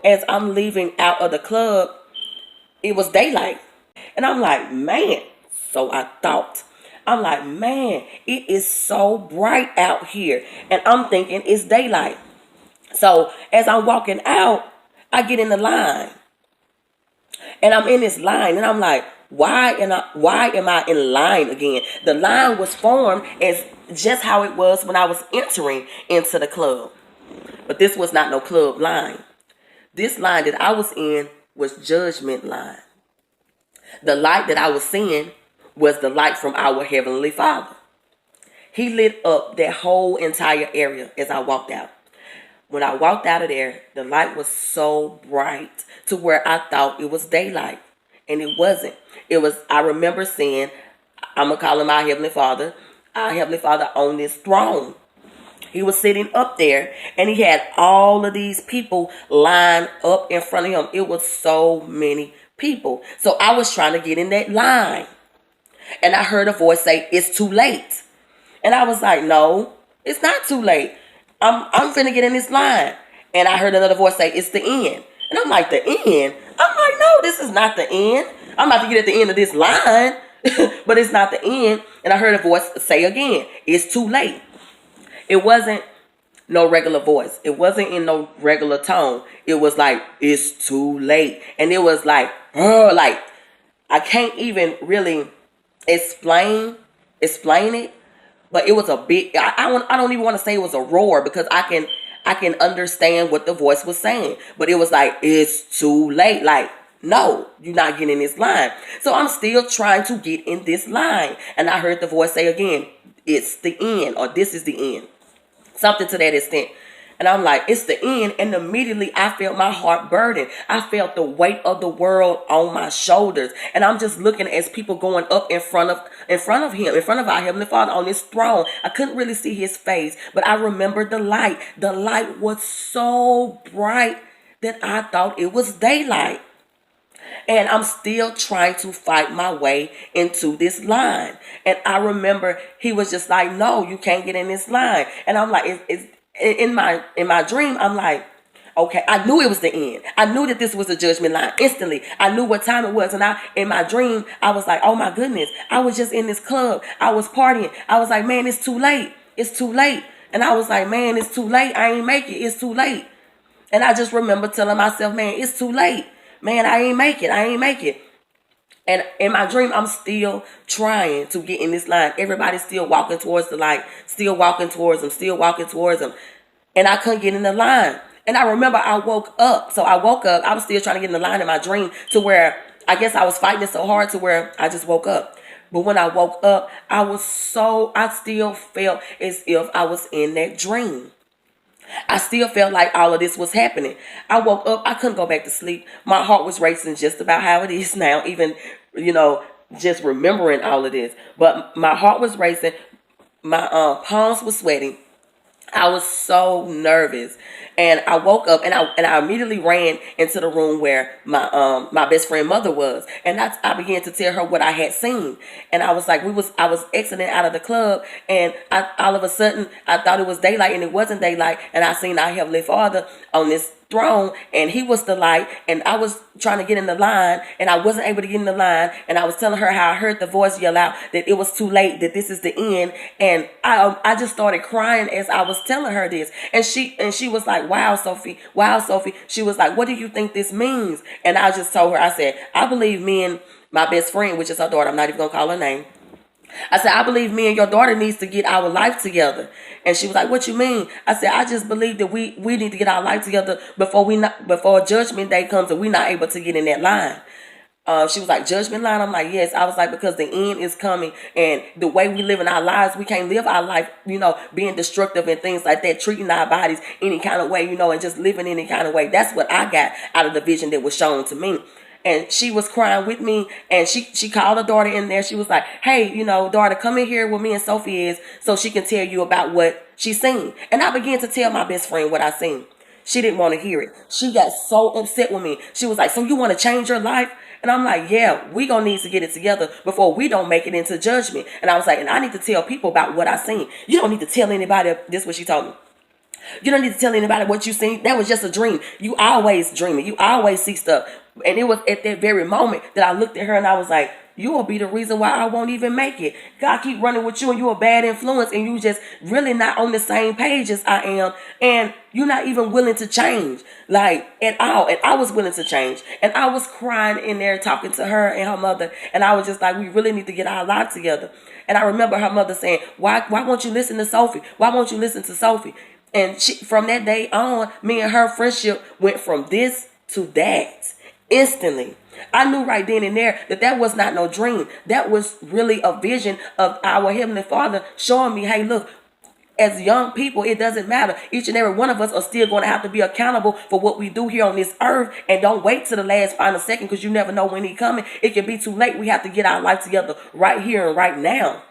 as I'm leaving out of the club, it was daylight. And I'm like, man, so I thought. I'm like, man, it is so bright out here. And I'm thinking it's daylight. So as I'm walking out, I get in the line. And I'm in this line and I'm like, why am I in line again? The line was formed as just how it was when I was entering into the club. But this was not no club line. This line that I was in was judgment line. The light that I was seeing was the light from our Heavenly Father. He lit up that whole entire area as I walked out. When I walked out of there, the light was so bright to where I thought it was daylight. And it wasn't. I remember seeing, I'm going to call him our Heavenly Father on this throne. He was sitting up there and he had all of these people lined up in front of him. It was so many people. So I was trying to get in that line. And I heard a voice say, it's too late. And I was like, no, it's not too late. I'm finna get in this line. And I heard another voice say, it's the end. And I'm like, the end? I'm like, no, this is not the end. I'm about to get at the end of this line. But it's not the end. And I heard a voice say again, it's too late. It wasn't no regular voice. It wasn't in no regular tone. It was like, it's too late. And it was like, like, I can't even really explain it. But it was a big, I don't even want to say it was a roar because I can understand what the voice was saying. But it was like, it's too late. Like, no, you're not getting in this line. So I'm still trying to get in this line. And I heard the voice say again, it's the end, or this is the end. Something to that extent. And I'm like, it's the end. And immediately I felt my heart burden. I felt the weight of the world on my shoulders. And I'm just looking as people going up in front of him, in front of our Heavenly Father on this throne. I couldn't really see his face, but I remembered the light. The light was so bright that I thought it was daylight. And I'm still trying to fight my way into this line. And I remember he was just like, no, you can't get in this line. And I'm like, it's in my dream, I'm like, okay, I knew it was the end. I knew that this was the judgment line instantly. I knew what time it was. And in my dream, I was like, oh my goodness, I was just in this club. I was partying. I was like, man, it's too late. It's too late. And I was like, man, it's too late. I ain't make it. It's too late. And I just remember telling myself, man, it's too late. Man, I ain't make it. I ain't make it. And in my dream, I'm still trying to get in this line. Everybody's still walking towards the light, still walking towards them. And I couldn't get in the line. And I remember I woke up. So I woke up. I was still trying to get in the line in my dream to where I guess I was fighting it so hard to where I just woke up. But when I woke up, I still felt as if I was in that dream. I still felt like all of this was happening. I woke up. I couldn't go back to sleep. My heart was racing just about how it is now, even, just remembering all of this. But my heart was racing. My palms were sweating. I was so nervous. And I woke up and I immediately ran into the room where my best friend mother was. And I began to tell her what I had seen. And I was like, I was exiting out of the club and all of a sudden I thought it was daylight and it wasn't daylight. And I seen our Heavenly Father on this throne and he was the light and I was trying to get in the line and I wasn't able to get in the line and I was telling her how I heard the voice yell out that it was too late, that this is the end. And I just started crying as I was telling her this and she was like, wow Sophie, she was like, what do you think this means? And I just told her, I said, I believe me and my best friend, which is her daughter, I'm not even gonna call her name, I said, I believe me and your daughter needs to get our life together. And she was like, what you mean? I said, I just believe that we need to get our life together before judgment day comes and we're not able to get in that line. She was like, judgment line? I'm like, yes. I was like, because the end is coming and the way we live in our lives, we can't live our life, being destructive and things like that, treating our bodies any kind of way, and just living any kind of way. That's what I got out of the vision that was shown to me. And she was crying with me and she called her daughter in there. She was like, hey, daughter, come in here where me and Sophie is so she can tell you about what she seen. And I began to tell my best friend what I seen. She didn't want to hear it. She got so upset with me. She was like, so you want to change your life? And I'm like, yeah, we gonna need to get it together before we don't make it into judgment. And I was like, and I need to tell people about what I seen. You don't need to tell anybody. This is what she told me. You don't need to tell anybody what you seen. That was just a dream. You always dreaming. You always see stuff. And it was at that very moment that I looked at her and I was like, you will be the reason why I won't even make it. God keep running with you and you a bad influence and you just really not on the same page as I am. And you're not even willing to change, like, at all. And I was willing to change. And I was crying in there talking to her and her mother. And I was just like, we really need to get our life together. And I remember her mother saying, why won't you listen to Sophie? Why won't you listen to Sophie? And from that day on, me and her friendship went from this to that instantly. I knew right then and there that was not no dream. That was really a vision of our Heavenly Father showing me, hey, look, as young people, it doesn't matter. Each and every one of us are still going to have to be accountable for what we do here on this earth. And don't wait till the last final second, because you never know when he's coming. It can be too late. We have to get our life together right here and right now.